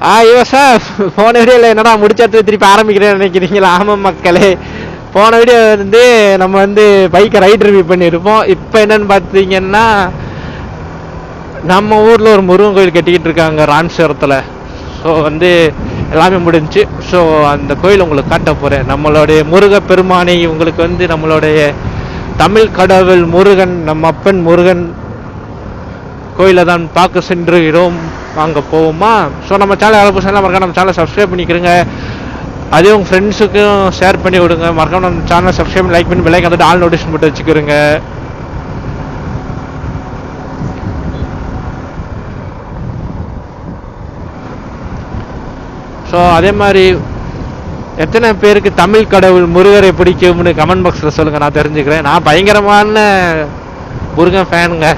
ஐயோ சார், போன வீடியோவில் என்னடா முடிச்சது திருப்பி ஆரம்பிக்கிறேன்னு நினைக்கிறீங்களா? ஆமாம் மக்களே, போன வீடியோ வந்து நம்ம வந்து பைக்கை ரைட் ரிவ்யூ பண்ணியிருப்போம். இப்போ என்னன்னு பார்த்தீங்கன்னா, நம்ம ஊரில் ஒரு முருகன் கோயில் கட்டிக்கிட்டு இருக்காங்க ராமேஸ்வரத்தில். ஸோ வந்து எல்லாமே முடிஞ்சு. ஸோ அந்த கோயில் உங்களுக்கு காட்ட போகிறேன். நம்மளுடைய முருக பெருமானை உங்களுக்கு வந்து நம்மளுடைய தமிழ் கடவுள் முருகன், நம்ம அப்பன் முருகன் கோயிலை தான் பார்க்க சென்றுகிறோம். வாங்க போவோமா? ஸோ நம்ம சேனல் யாரும் புதுசாக மறக்காம நம்ம சேனலை சப்ஸ்கிரைப் பண்ணிக்கிறோங்க. அதே உங்கள் ஃப்ரெண்ட்ஸுக்கும் ஷேர் பண்ணி விடுங்க. மறக்காம நம்ம சேனலை சப்ஸ்கிரைப் பண்ணி லைக் பண்ணி பெல் ஐகான் வந்துட்டு ஆல் நோட்டிஃபிகேஷன் போட்டு வச்சுக்கிறோங்க. ஸோ அதே மாதிரி எத்தனை பேருக்கு தமிழ் கடவுள் முருகரை பிடிக்கும்னு கமெண்ட் பாக்ஸில் சொல்லுங்கள், நான் தெரிஞ்சுக்கிறேன். நான் பயங்கரமான முருகன் ஃபேனுங்க.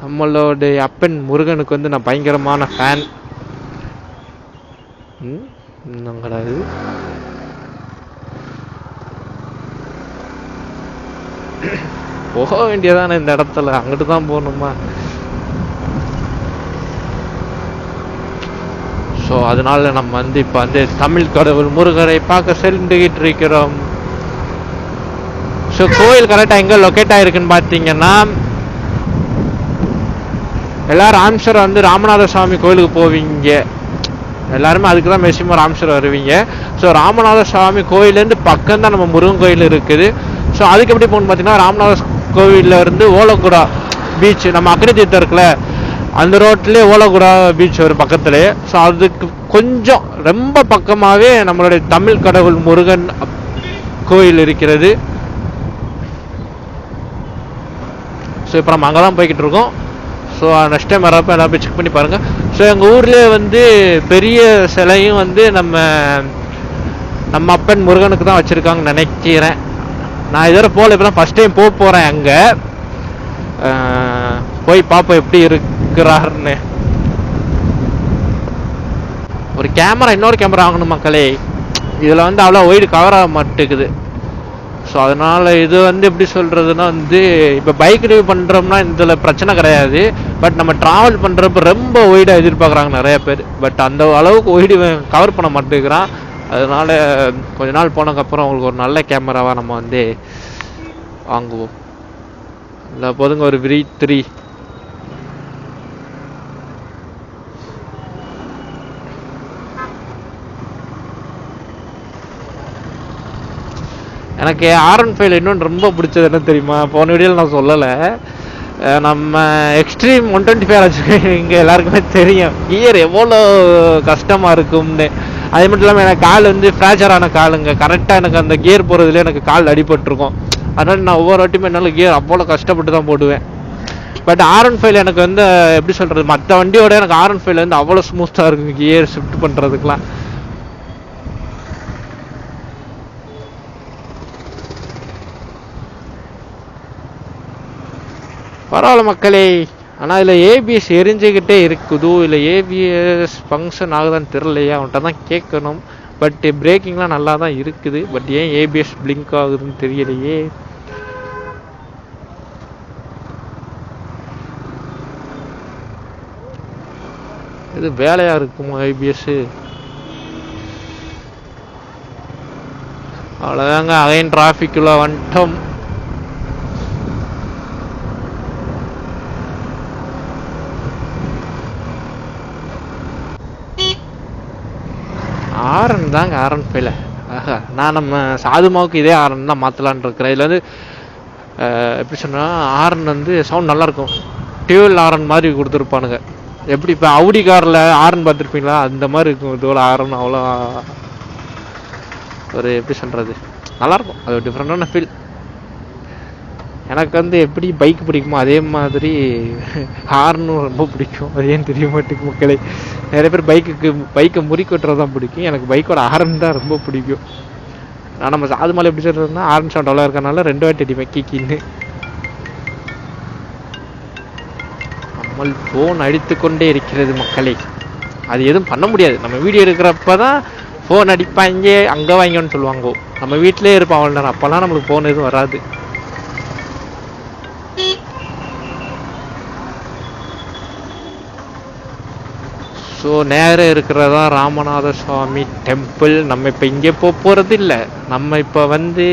நம்மளுடைய அப்பன் முருகனுக்கு வந்து நான் பயங்கரமான ஃபேன். கிடையாது. போக வேண்டியதானே இந்த இடத்துல, அங்கிட்டு தான் போகணுமா? ஸோ அதனால நம்ம வந்து இப்போ வந்து தமிழ் கடவுள் முருகரை பார்க்க சென்றுகிட்டு இருக்கிறோம். ஸோ கோயில் கரெக்டாக எங்கே லொக்கேட் ஆகிருக்குன்னு பார்த்தீங்கன்னா, எல்லாரும் ராமேஸ்வரம் வந்து ராமநாத சுவாமி கோயிலுக்கு போவீங்க. எல்லாருமே அதுக்கு தான் மேக்சிமம் ராமேஸ்வரம் வருவீங்க. ஸோ ராமநாத சுவாமி கோயிலேருந்து பக்கம் தான் நம்ம முருகன் கோயில் இருக்குது. ஸோ அதுக்கு எப்படி போகணுன்னு பார்த்தீங்கன்னா, ராமநாத கோவிலில் இருந்து ஓலக்குடா பீச், நம்ம அக்னி தீர்த்தம் இருக்குல்ல, அந்த ரோட்லேயே ஓலக்குடா பீச் வரும் பக்கத்துலேயே. ஸோ அதுக்கு கொஞ்சம் ரொம்ப பக்கமாகவே நம்மளுடைய தமிழ் கடவுள் முருகன் கோயில் இருக்கிறது. ஸோ இப்போ நம்ம அங்கே தான் போய்கிட்டு இருக்கோம். ஸோ நெக்ஸ்ட் டைம் வரப்போ எல்லாம் போய் செக் பண்ணி பாருங்கள். ஸோ எங்கள் ஊர்லேயே வந்து பெரிய சிலையும் வந்து நம்ம அப்பன் முருகனுக்கு தான் வச்சுருக்காங்கன்னு நினைக்கிறேன். நான் இதோட போகல, இப்போ தான் ஃபஸ்ட் டைம் போகிறேன். அங்கே போய் பார்ப்போம் எப்படி இருக்கிறாருன்னு. ஒரு கேமரா, இன்னொரு கேமரா வாங்கணும் மக்களே. இதில் வந்து அவ்வளோ ஒய்டு கவர் ஆக மாட்டேங்குது. ஸோ அதனால் இது வந்து எப்படி சொல்கிறதுனா வந்து, இப்போ பைக் ரிவ்யூ பண்ணுறோம்னா இதில் பிரச்சனை கிடையாது. பட் நம்ம ட்ராவல் பண்ணுறப்ப ரொம்ப ஒய்டாக எதிர்பார்க்குறாங்க நிறைய பேர். பட் அந்த அளவுக்கு ஒய்டு கவர் பண்ண மாட்டேங்கிறான். அதனால் கொஞ்ச நாள் போனதுக்கப்புறம் உங்களுக்கு ஒரு நல்ல கேமராவாக நம்ம வந்து வாங்குவோம். இல்லை போதுங்க ஒரு V3. எனக்கு R15 இன்னொன்று ரொம்ப பிடிச்சது என்ன தெரியுமா? போன வீடியோவில் நான் சொல்லலை. நம்ம எக்ஸ்ட்ரீம் 125 வச்சுருக்கேன். இங்கே எல்லாருக்குமே தெரியும் கியர் எவ்வளோ கஷ்டமாக இருக்கும்னு. அது மட்டும் இல்லாமல் எனக்கு கால் வந்து ஃப்ராக்சரான காலுங்க. கரெக்டாக எனக்கு அந்த கியர் போகிறதுல எனக்கு கால் அடிபட்டிருக்கும். அதனால் நான் ஒவ்வொரு வாட்டியுமே என்னால் கியர் அவ்வளோ கஷ்டப்பட்டு தான் போடுவேன். பட் R15 எனக்கு வந்து எப்படி சொல்கிறது, மற்ற வண்டியோட எனக்கு R15 வந்து அவ்வளோ ஸ்மூத்தாக இருக்குங்க கியர் ஷிஃப்ட் பண்ணுறதுக்கெலாம். பரவாயில்ல மக்களே. ஆனால் இதில் ஏபிஎஸ் எரிஞ்சுக்கிட்டே இருக்குதோ இல்லை ஏபிஎஸ் ஃபங்க்ஷன் ஆகுதான்னு தெரிலையே, அவன்கிட்ட தான் கேட்கணும். பட் பிரேக்கிங்லாம் நல்லா தான் இருக்குது. பட் ஏன் ஏபிஎஸ் பிளிங்க் ஆகுதுன்னு தெரியலையே. இது வேலையாக இருக்குமோ ஏபிஎஸ்ஸு? அவ்வளோதாங்க, அகைன் டிராஃபிக்குள்ளே வந்துட்டோம். ஆரன் தாங்க R15. நான் நம்ம சாதுமாவுக்கு இதே ஆரன் தான் மாற்றலான் இருக்கிறேன். இதில் வந்து எப்படி சொன்னால் ஆரன் வந்து சவுண்ட் நல்லாயிருக்கும். டியூவல் ஆரன் மாதிரி கொடுத்துருப்பானுங்க. எப்படி இப்போ அவுடி காரில் ஆரன் பார்த்துருப்பீங்களா, அந்த மாதிரி இருக்கும் இதோட ஆரன். அவ்வளோ ஒரு எப்படி சொல்கிறது, நல்லாயிருக்கும். அது ஒரு டிஃப்ரெண்டான ஃபீல். எனக்கு வந்து எப்படி பைக் பிடிக்குமோ அதே மாதிரி ஹார்னும் ரொம்ப பிடிக்கும். அது ஏன்னு தெரிய மாட்டேங்குது மக்களே. நிறைய பேர் பைக்கை முறிக்கொட்டுறது தான் பிடிக்கும். எனக்கு பைக்கோட ஹார்ன் தான் ரொம்ப பிடிக்கும். நான் நம்ம சாது மேலே எப்படி சொல்கிறதுனா, ஹார்ன் சவுண்ட் அவ்வளோ இருக்கனால 2 வாட்டி அடிப்பேன் கீக்கின்னு. நம்ம ஃபோன் அடித்து கொண்டே இருக்கிறது மக்களே. அது எதுவும் பண்ண முடியாது. நம்ம வீடியோ இருக்கிறப்ப தான் ஃபோன் அடிப்பாங்க, அங்கே வாங்கன்னு சொல்லுவாங்க. நம்ம வீட்டிலே இருப்போம் அவ்வளோ நேரம். அப்போல்லாம் நம்மளுக்கு ஃபோன் எதுவும் வராது. ஸோ நேரம் இருக்கிறதா ராமநாத சுவாமி டெம்பிள். நம்ம இப்போ இங்கே போகிறது இல்லை, நம்ம இப்போ வந்து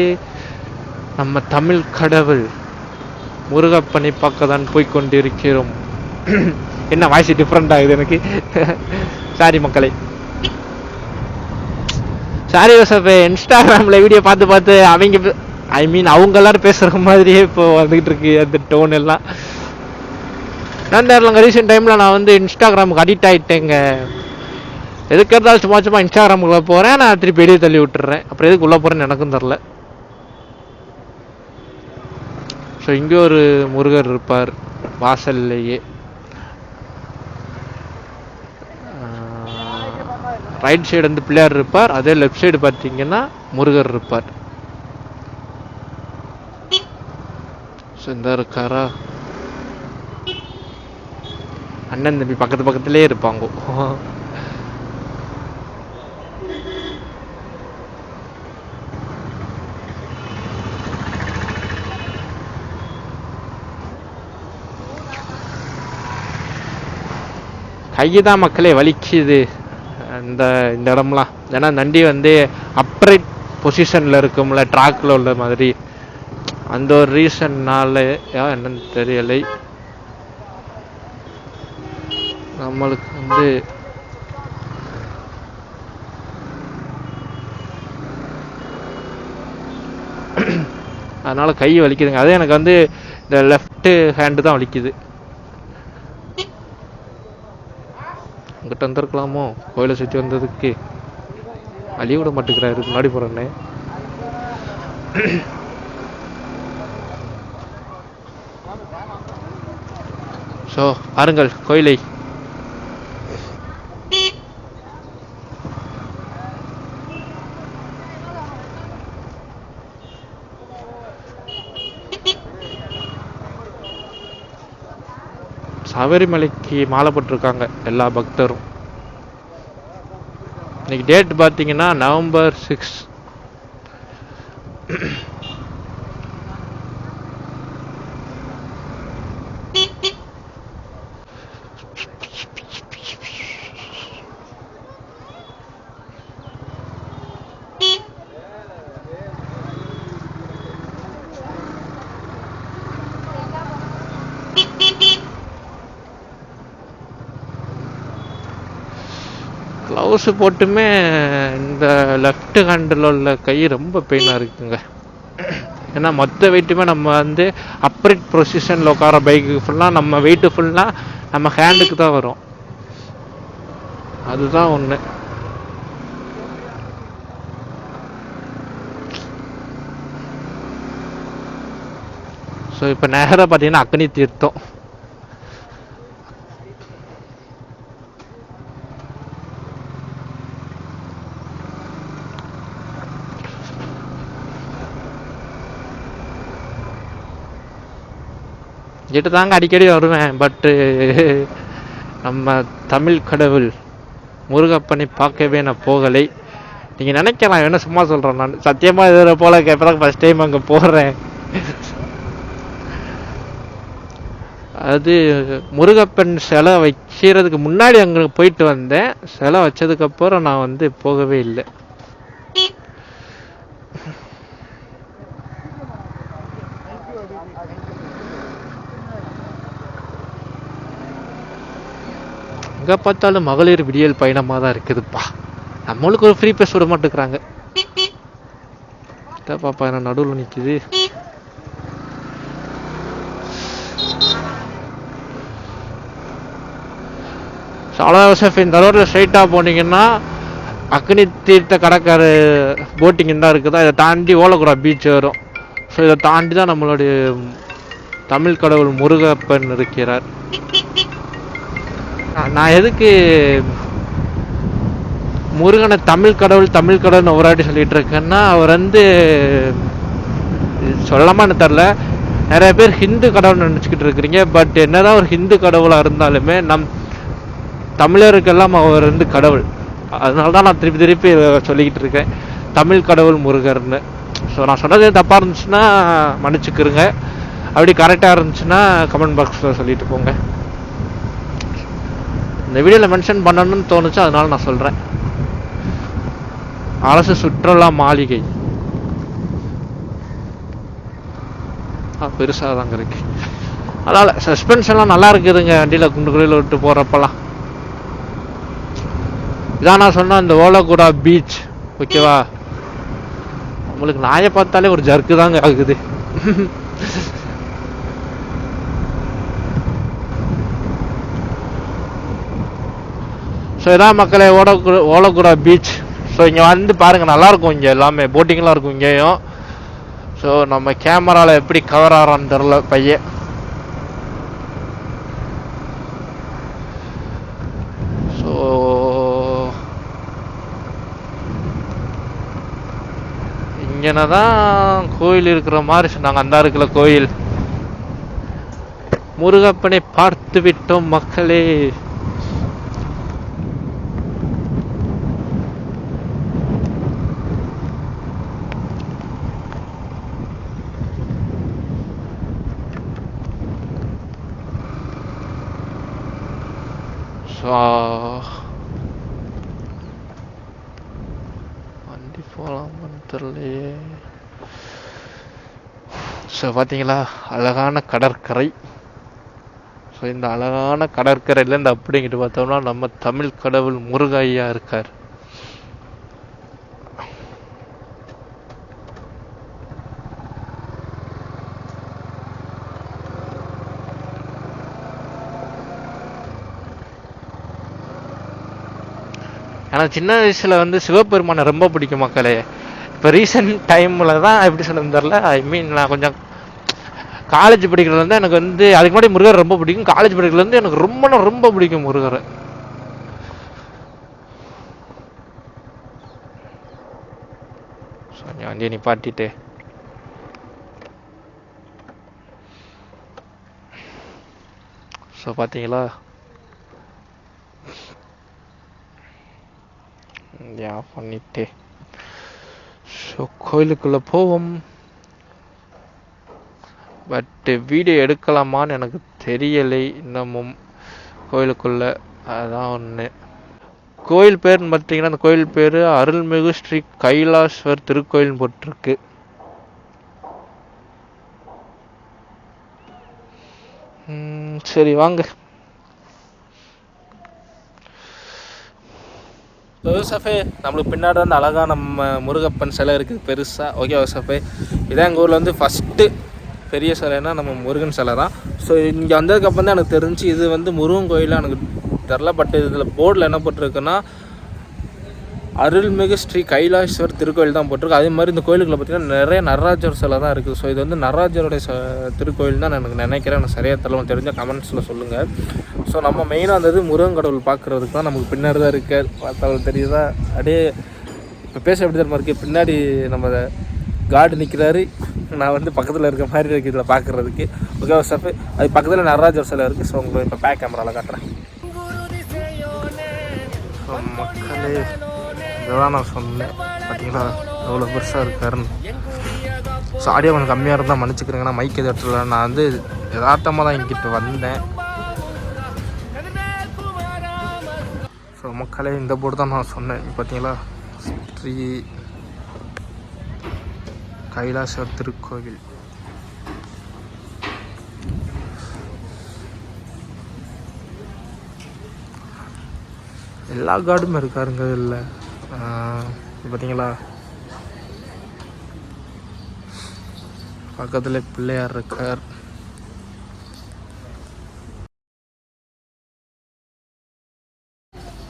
நம்ம தமிழ் கடவுள் முருகப்பனை பார்க்க தான் போய் கொண்டிருக்கிறோம். என்ன வாய்ஸ் டிஃப்ரெண்ட் ஆகுது எனக்கு. சாரி மக்களே, சாரி யோசப். இன்ஸ்டாகிராமில் வீடியோ பார்த்து அவங்க அவங்க எல்லாரும் பேசுகிற மாதிரியே இப்போ வந்துக்கிட்டு இருக்கு அந்த டோன் எல்லாம். நான் தெரியலங்க, ரீசெண்ட் டைமில் நான் வந்து இன்ஸ்டாகிராமுக்கு அடிக்ட் ஆகிட்டேங்க. எதுக்கு இருந்தாலும் சும்மா இன்ஸ்டாகிராமுக்குள்ளே போகிறேன், நான் திருப்பி வெளியே தள்ளி விட்டுறேன். அப்புறம் எதுக்கு உள்ளே போகிறேன்னு எனக்கும் தெரில. ஸோ இங்கே ஒரு முருகர் இருப்பார் வாசல்லையே. ரைட் சைடு வந்து பிள்ளையார் இருப்பார், அதே லெஃப்ட் சைடு பார்த்தீங்கன்னா முருகர் இருப்பார். ஸோ இந்த இருக்காரா அண்ணன் தம்பி பக்கத்துலேயே இருப்பாங்க. கைதான் மக்களே வலிக்குது இந்த இடம்லாம். ஏன்னா நண்டி வந்து அப்ரைட் பொசிஷன்ல இருக்கும்ல, ட்ராக்ல உள்ள மாதிரி. அந்த ஒரு ரீசன்னால என்னன்னு தெரியலை, நம்மளுக்கு வந்து அதனால கை வலிக்குதுங்க. அதே எனக்கு வந்து இந்த லெஃப்ட் ஹேண்டு தான் வலிக்குது. அங்கிட்ட வந்திருக்கலாமோ, கோயிலை சுற்றி வந்ததுக்கு. வழி விட மாட்டேங்கிறாரு, முன்னாடி போறேன்னு. ஸோ பாருங்கள் கோயிலை. சபரிமலைக்கு மாலை போட்டிருக்காங்க எல்லா பக்தரும். இன்னைக்கு டேட் பார்த்தீங்கன்னா நவம்பர் 6. க்ளவுஸ் போட்டுமே இந்த லெஃப்ட் ஹேண்டில் உள்ள கை ரொம்ப பெயினாக இருக்குங்க. ஏன்னா மொத்த வெயிட்டுமே நம்ம வந்து அப்ரைட் பொசிஷனில் உட்கார பைக்கு ஃபுல்லாக நம்ம வெயிட்டு ஃபுல்லாக நம்ம ஹேண்டுக்கு தான் வரும். அதுதான் ஒன்று. ஸோ இப்போ நேராக பார்த்தீங்கன்னா அக்னி தீர்த்தம். இட்டு தாங்க அடிக்கடி வருவேன். பட்டு நம்ம தமிழ் கடவுள் முருகப்பனை பார்க்கவே நான் போகலை. நீங்கள் நினைக்கலாம் என்ன சும்மா சொல்கிறேன், நான் சத்தியமாக இதில் போல கேட்பதான் ஃபஸ்ட் டைம் அங்கே போடுறேன். அது முருகப்பன் சிலை வைக்கிறதுக்கு முன்னாடி அங்கே போயிட்டு வந்தேன். சிலை வச்சதுக்கப்புறம் நான் வந்து போகவே இல்லை. எங்கே பார்த்தாலும் மகளிர் விடியல் பயணமாக தான் இருக்குதுப்பா. நம்மளுக்கு ஒரு ஃப்ரீ பேஸ் விட மாட்டேங்கிறாங்க. பாப்பா என்ன நடுவில் நிற்குது. இந்த ரோட்டில் ஸ்ட்ரைட்டாக போனீங்கன்னா அக்னி தீர்த்த கடற்கரை போட்டிங் தான் இருக்குதா. இதை தாண்டி ஓலக்குடா பீச் வரும். ஸோ இதை தாண்டி தான் நம்மளுடைய தமிழ் கடவுள் முருகப்பன் இருக்கிறார். நான் எதுக்கு முருகனை தமிழ் கடவுள்னு ஒரு வாட்டி சொல்லிட்டு இருக்கேன்னா, அவர் வந்து சொல்லமான்னு தெரில, நிறைய பேர் ஹிந்து கடவுள் நினச்சிக்கிட்டு இருக்கிறீங்க. பட் என்னதான் ஒரு ஹிந்து கடவுளாக இருந்தாலுமே நம் தமிழருக்கெல்லாம் அவர் வந்து கடவுள். அதனால தான் நான் திருப்பி சொல்லிக்கிட்டு இருக்கேன் தமிழ் கடவுள் முருகர்னு. ஸோ நான் சொன்னது தப்பாக இருந்துச்சுன்னா மன்னிச்சுக்கிறேங்க. அப்படி கரெக்டாக இருந்துச்சுன்னா கமெண்ட் பாக்ஸில் சொல்லிட்டு போங்க. இந்த வீடியோவில் மென்ஷன் பண்ணணும்னு தோணுச்சு, அதனால நான் சொல்கிறேன். அரசு சுற்றுலா மாளிகை பெருசாக தாங்க இருக்கு. அதனால் சஸ்பென்ஷன்லாம் நல்லா இருக்குதுங்க வண்டியில் குண்டுக்குழியில் விட்டு போகிறப்பெல்லாம். இதான் நான் சொன்னேன் இந்த ஓலகுடா பீச். ஓகேவா, உங்களுக்கு நாயை பார்த்தாலே ஒரு ஜர்க்கு தாங்க ஆகுது. ஸோ இதான் மக்களே ஓலகுடா பீச். ஸோ இங்கே வந்து பாருங்கள், நல்லாயிருக்கும். இங்கே எல்லாமே போட்டிங்லாம் இருக்கும் இங்கேயும். ஸோ நம்ம கேமராவில் எப்படி கவர் ஆகிறான்னு தெரில பையன். ஸோ இங்கேனா தான் கோயில் இருக்கிற மாதிரி சொன்னாங்க. அந்த இருக்கிற கோயில் முருகப்பனை பார்த்து விட்டோம் மக்களே. வண்டி போகலாமான்னு தெரியலையே. ஸோ பார்த்தீங்களா, அழகான கடற்கரை. ஸோ இந்த அழகான கடற்கரையிலேருந்து அப்படிங்கிட்டு பார்த்தோம்னா நம்ம தமிழ் கடவுள் முருகையா இருக்கார். ஆனால் சின்ன வயசில் வந்து சிவபெருமானை ரொம்ப பிடிக்கும் மக்களே. இப்போ ரீசெண்ட் டைமில் தான் எப்படி சொல்லுன்னு தெரில. ஐ மீன் நான் கொஞ்சம் காலேஜ் படிக்கிறதுலேருந்து எனக்கு வந்து அதுக்கு முன்னாடி முருகர் ரொம்ப பிடிக்கும். காலேஜ் படிக்கிறதுலேருந்து எனக்கு ரொம்ப பிடிக்கும் முருகரை. வண்டியை நிப்பாட்டிட்டு ஸோ பார்த்தீங்களா, பண்ணிட்டு ஸோ கோயிலுக்குள்ளே போவோம். பட் வீடியோ எடுக்கலாமான்னு எனக்கு தெரியலை இன்னமும் கோயிலுக்குள்ளே. அதுதான் ஒன்று. கோயில் பேர்னு பார்த்தீங்கன்னா அந்த கோயில் பேர் அருள்மிகு ஸ்ரீ கைலாஸ்வர் திருக்கோயில் போட்டிருக்கு. சரி வாங்க. யோசஃபே, நம்மளுக்கு பின்னாடி வந்து அழகாக நம்ம முருகப்பன் சிலை இருக்குது பெருசாக. ஓகே யோசஃபே, இதான் எங்கள் ஊரில் வந்து ஃபஸ்ட்டு பெரிய சிலைன்னா நம்ம முருகன் சிலை தான். ஸோ இங்கே வந்ததுக்கப்புறம் தான் எனக்கு தெரிஞ்சு இது வந்து முருகன் கோயிலாக எனக்கு தெரில. பட் இதில் போர்டில் என்ன போட்டிருக்குன்னா அருள்மிகு ஸ்ரீ கைலாஸ்வர் திருக்கோயில் தான் போட்டிருக்கு. அதே மாதிரி இந்த கோயிலுக்குள்ள பார்த்தீங்கன்னா நிறைய நடராஜர் சிலை தான் இருக்குது. ஸோ இது வந்து நடராஜருடைய திருக்கோயில் தான் எனக்கு நினைக்கிறேன். எனக்கு சரியாக தெரியல, தெரிஞ்ச கமெண்ட்ஸில் சொல்லுங்கள். ஸோ நம்ம மெயினாக வந்தது முருகன் கடவுள் பார்க்குறதுக்கு தான். நமக்கு பின்னாடி தான் இருக்கார், பார்த்தாலும் தெரியுதா. அப்படியே இப்போ பேச எப்படி தரமா இருக்குது, பின்னாடி நம்ம காடு நிற்கிறாரு, நான் வந்து பக்கத்தில் இருக்க மாதிரி இருக்குது இதில் பார்க்குறதுக்கு. ஓகே சார், அது பக்கத்தில் நடராஜர் சிலை இருக்குது. ஸோ உங்களுக்கு இப்போ பேக் கேமராவில் காட்டுறேன். ஸோ மக்களே, இதுதான் நான் சொன்னேன் பார்த்தீங்களா எவ்வளோ பெருசாக இருக்காருன்னு. ஸோ ஆடியோ கொஞ்சம் கம்மியாக இருந்தால் மன்னிச்சுக்கிறேங்க, நான் மைக் எதிர்த்துல நான் வந்து யதார்த்தமாக தான் இங்கிட்ட வந்தேன். ஸோ மக்களே, இந்த போர்டு தான் நான் சொன்னேன் பார்த்தீங்களா, ஸ்ரீ கைலாசர் திருக்கோவில். எல்லா கார்டும் இருக்காருங்க இல்லை பார்த்தீங்களா. பக்கத்தில் பிள்ளையார் இருக்கார்.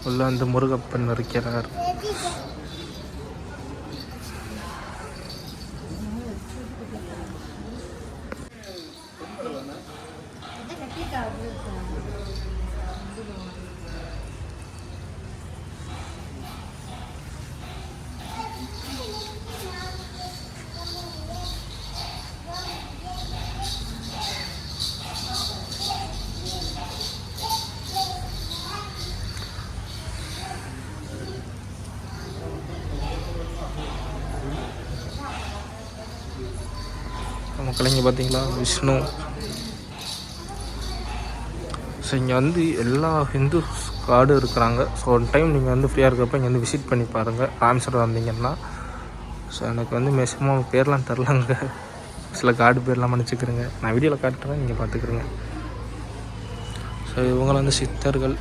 உள்ள வந்து முருகப்பன் இருக்கிறார். மக்கள் இங்கே பார்த்தீங்களா விஷ்ணு. ஸோ இங்கே வந்து எல்லா ஹிந்துஸ்க்கும் கார்டு இருக்கிறாங்க. ஸோ ஒன் டைம் நீங்கள் வந்து ஃப்ரீயாக இருக்கப்போ இங்கே வந்து விசிட் பண்ணி பாருங்கள் ராமேஸ்வரம் வந்தீங்கன்னா. ஸோ எனக்கு வந்து மேக்ஸிமம் பேர்லாம் தரலாங்க, சில கார்டு பேர்லாம் மன்னிச்சுக்கிறேங்க, நான் வீடியோவில் காட்டுறேன், நீங்கள் பார்த்துக்குறேங்க. ஸோ இவங்க வந்து சித்தர்கள்.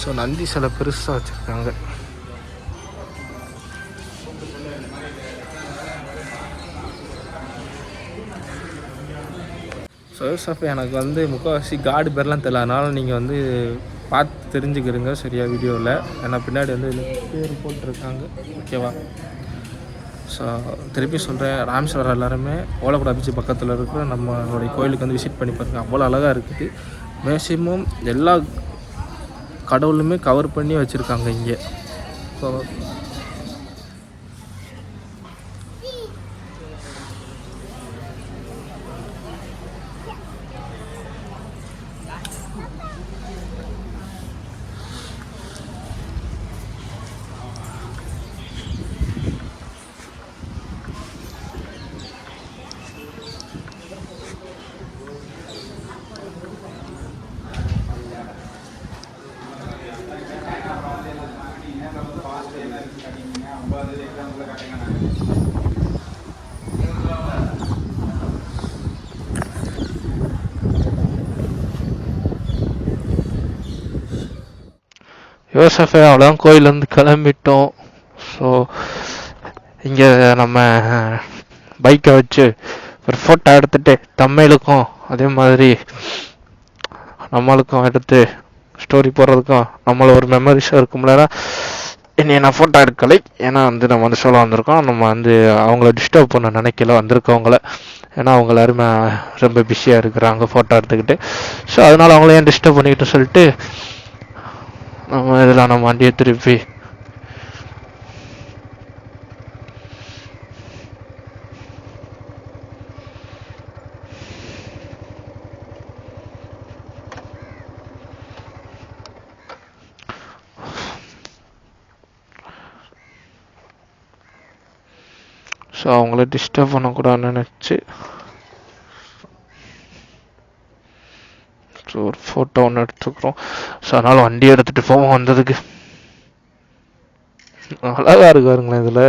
ஸோ நந்தி சில பெருசாக வச்சுருக்காங்க. ஸோ எனக்கு வந்து முக்கால்வாசி கார்டு பேர்லாம் தெரியல, அதனால் நீங்கள் வந்து பார்த்து தெரிஞ்சுக்கிறீங்க சரியா வீடியோவில். ஏன்னா பின்னாடி வந்து பேர் போட்டிருக்காங்க, ஓகேவா? ஸோ திருப்பி சொல்கிறேன், ராமேஸ்வரம் எல்லாருமே ஓலக்குடா பீச் பக்கத்தில் இருக்கிற நம்மளுடைய கோயிலுக்கு வந்து விசிட் பண்ணி பாருங்கள். அவ்வளோ அழகாக இருக்குது. மேக்ஸிமம் எல்லா கடவுளுமே கவர் பண்ணி வச்சுருக்காங்க இங்கே. யோசஃபே அவ்வளோதான், கோயிலேருந்து கிளம்பிட்டோம். ஸோ இங்கே நம்ம பைக்கை வச்சு ஒரு ஃபோட்டோ எடுத்துகிட்டு தம்மையிலுக்கும் அதே மாதிரி நம்மளுக்கும் எடுத்து ஸ்டோரி போடுறதுக்கும் நம்மள ஒரு மெமரிஸாக இருக்கும்ல. இன்னைக்கு நான் ஃபோட்டோ எடுக்கலை, ஏன்னா வந்து நம்ம வந்து சொல்ல வந்திருக்கோம். நம்ம வந்து அவங்கள டிஸ்டர்ப் பண்ண நினைக்கல வந்திருக்கவங்கள, ஏன்னா அவங்க எல்லாருமே ரொம்ப பிஸியாக இருக்கிறாங்க ஃபோட்டோ எடுத்துக்கிட்டு. ஸோ அதனால் அவங்கள ஏன் டிஸ்டர்ப் பண்ணிக்கிட்டு சொல்லிட்டு நம்ம இதெல்லாம் நம்ம வண்டியை திருப்பி ஸோ அவங்கள டிஸ்டர்ப் பண்ணக்கூடாதுன்னு நினச்சி ஸோ ஒரு ஃபோட்டோ ஒன்று எடுத்துக்கிறோம். ஸோ அதனால் வண்டியை எடுத்துகிட்டு போவோம். வந்ததுக்கு அழகாக இருக்காருங்களேன் இதில்.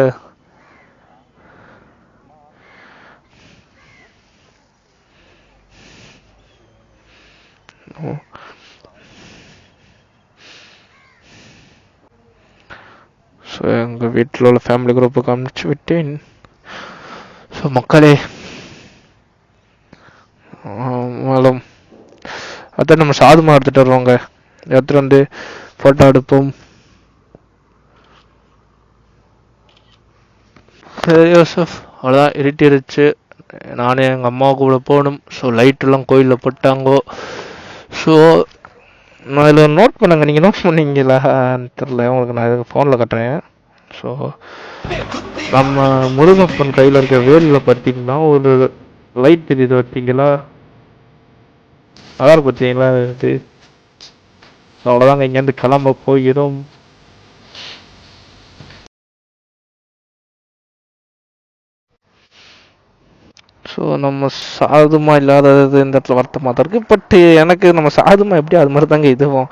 ஸோ எங்கள் வீட்டில் உள்ள ஃபேமிலி குரூப்புக்கு அனுப்பிச்சு விட்டேன். ஸோ மக்களே, மேலும் அதான் நம்ம சாதுமா எடுத்துகிட்டு வருவாங்க, எடுத்துகிட்டு வந்து ஃபோட்டோ எடுப்போம். சரி யோசப், அவ்வளோதான், இருட்டிருச்சு. நானே எங்கள் அம்மாவை கூட போகணும். ஸோ லைட்டெல்லாம் கோயிலில் போட்டாங்கோ. ஸோ நான் இதில் நோட் பண்ணாங்க, நீங்கள் நோட் பண்ணீங்களான்னு தெரில, உங்களுக்கு நான் இது ஃபோனில் கட்டுறேன். ஸோ நம்ம முருகப்பன் கையில் இருக்க வேலில் பார்த்தீங்கன்னா ஒரு லைட் தெரியுது, பார்த்தீங்களா? அதான் பார்த்தீங்களா இது? அவ்வளோதாங்க, இங்கேருந்து கிளம்ப போகிறோம். ஸோ நம்ம சாதுமா இல்லாதது இந்த இடத்துல வருத்தமாக தான் இருக்குது. பட் எனக்கு நம்ம சாதுமா எப்படி அது மாதிரி தாங்க இதுவும்.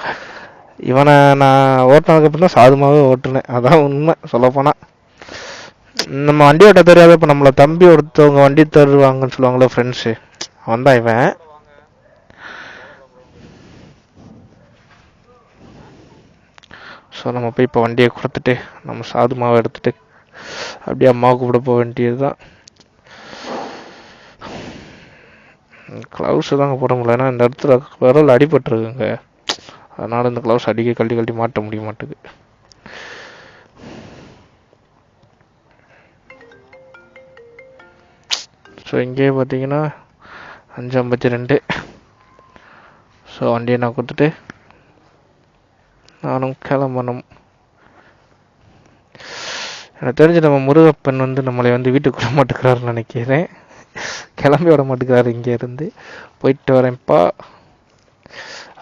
இவனை நான் ஓட்டினதுக்கு அப்புறம் தான் சாதுமாவே ஓட்டுனேன், அதான் உண்மை சொல்லப்போனால். நம்ம வண்டி ஓட்ட தெரியாத, இப்போ நம்மளை தம்பி ஒருத்தவங்க வண்டி தருவாங்கன்னு சொல்லுவாங்களே ஃப்ரெண்ட்ஸு, அவன் தான் இவன். ஸோ நம்ம போய் இப்போ வண்டியை கொடுத்துட்டு நம்ம சாதுமாவை எடுத்துகிட்டு அப்படியே அம்மாவுக்கு கூட போக வேண்டியது தான். க்ளவுஸு தாங்க போட முடியல, ஏன்னா இந்த இடத்துல விரல் அடிபட்டுருக்குங்க, அதனால் இந்த க்ளவுஸ் அடிக்க கழட்டி மாட்ட முடிய மாட்டுது. ஸோ இங்கேயே பார்த்தீங்கன்னா 5:52. ஸோ வண்டியை நான் கொடுத்துட்டு நானும் கிளம்பணும். எனக்கு தெரிஞ்சு நம்ம முருகப்பன் வந்து நம்மளை வந்து வீட்டுக்கு விட மாட்டேங்கிறாருன்னு நினைக்கிறேன், கிளம்பி விட மாட்டேங்கிறாரு. இங்கேருந்து போயிட்டு வரேன்ப்பா.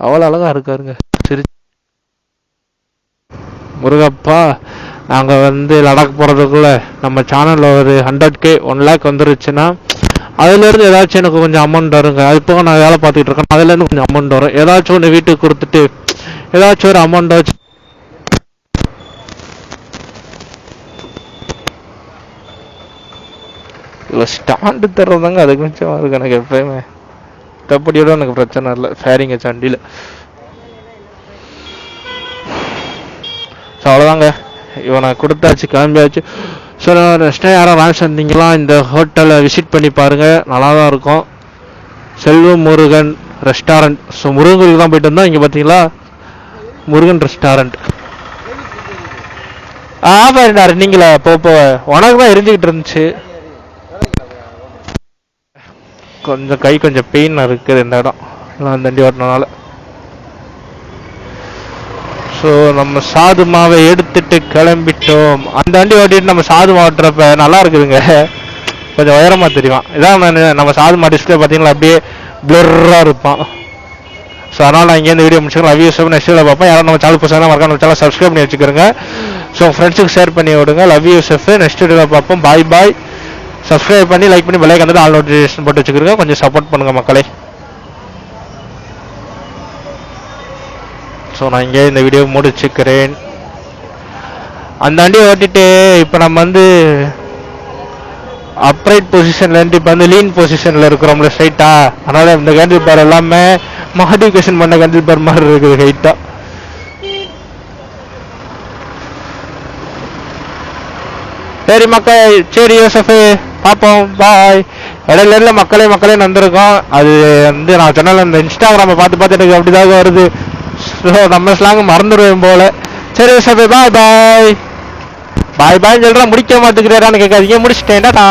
அவ்வளோ அழகாக இருக்காருங்க. சரி முருகப்பா, நாங்கள் வந்து லடாக் போகிறதுக்குள்ளே நம்ம சேனலில் ஒரு 100K 1 lakh வந்துருச்சுன்னா அதுலேருந்து ஏதாச்சும் எனக்கு கொஞ்சம் அமௌண்ட் வருங்க. அது போக நான் வேலை பார்த்துக்கிட்டு இருக்கேன், அதுலேருந்து கொஞ்சம் அமௌண்ட் வரும். ஏதாச்சும் ஒன்று வீட்டுக்கு கொடுத்துட்டு ஏதாச்சும் ஒரு அமௌண்ட் வச்சு ஸ்டாண்டு தர்றதாங்க அதுக்கு மிச்சமாக இருக்கு எனக்கு எப்பயுமே. தப்படியோட எனக்கு பிரச்சனை இல்லை ஃபேரிங்க சண்டியில். ஸோ அவ்வளோதாங்க, இவனை கொடுத்தாச்சு, கிளம்பியாச்சு. ஸோ நெக்ஸ்ட்டு யாரும் ரான்ஸ் வந்தீங்களா இந்த ஹோட்டலை விசிட் பண்ணி பாருங்கள், நல்லா தான் இருக்கும். செல்வம் முருகன் ரெஸ்டாரண்ட். ஸோ முருகனுக்கு தான் போயிட்டு வந்தோம். இங்கே பார்த்தீங்களா முருகன் ரெஸ்டாரண்ட். பாருண்டாரு நீங்களா போ உனக்கு தான் எரிஞ்சுக்கிட்டு இருந்துச்சு. கொஞ்சம் கை கொஞ்சம் பெயின் இருக்குது இந்த இடம் நான் தண்டி ஓட்டினால. ஸோ நம்ம சாது மாவை எடுத்துட்டு கிளம்பிட்டோம். அந்த வண்டி ஓட்டிட்டு நம்ம சாது மாட்டுறப்ப நல்லா இருக்குதுங்க, கொஞ்சம் உயரமாக தெரியும். இதான் நம்ம சாது மா டிஸ்பிளே பார்த்தீங்களா அப்படியே பிளர்ராக இருப்பான். ஸோ அதனால் நான் இங்கேருந்து வீடியோ முடிச்சுக்கலாம். லவ் யூ ஸோ நெக்ஸ்ட் வீடியோவில் பார்ப்போம். யாரும் நம்ம சேனல் புதுசாக மறக்காம நம்ம சேனல் சப்ஸ்கிரைப் பண்ணி வச்சுக்கிறோங்க. ஸோ ஃப்ரெண்ட்ஸுக்கு ஷேர் பண்ணி விடுங்க. Love you chef. நெக்ஸ்ட் வீடியோவில் பார்ப்போம். பாய் பாய். சப்ஸ்கிரைப் பண்ணி லைக் பண்ணி பெல் ஐகான் வந்து ஆல் நோட்டிஃபிகேஷன் போட்டு வச்சுக்கிறோங்க. கொஞ்சம் சப்போர்ட் பண்ணுங்க மக்களே. ஸோ நான் இங்கே இந்த வீடியோ முடிச்சுக்கிறேன். அந்த வண்டியை ஓட்டிட்டு இப்போ நம்ம வந்து அப்ரைட் பொசிஷன்லேருந்து இப்போ வந்து லீன் பொசிஷனில் இருக்கிறோம்ல ஸ்ட்ரைட்டா. அதனால் இந்த கேண்டில் பார் எல்லாமே மாடிஃபிகேஷன் பண்ண கேண்டில் பார் மாதிரி இருக்குது ஹைட்டாக. சரி மக்கள், சரி யோசஃபு பார்ப்போம், பாய். இடையில மக்களே வந்திருக்கோம். அது வந்து நான் சொன்னால இந்த இன்ஸ்டாகிராமை பார்த்து எனக்கு அப்படிதாக வருது. ஸோ நம்ம ஸ்லாங் மறந்துடுவேன் போல. சரி யோசஃபு பாய் பாய். பாய் பாய்ன்னு சொல்கிறேன், முடிக்க மாட்டேங்கிறான்னு கேட்காதீங்க, முடிச்சுட்டேன்டா.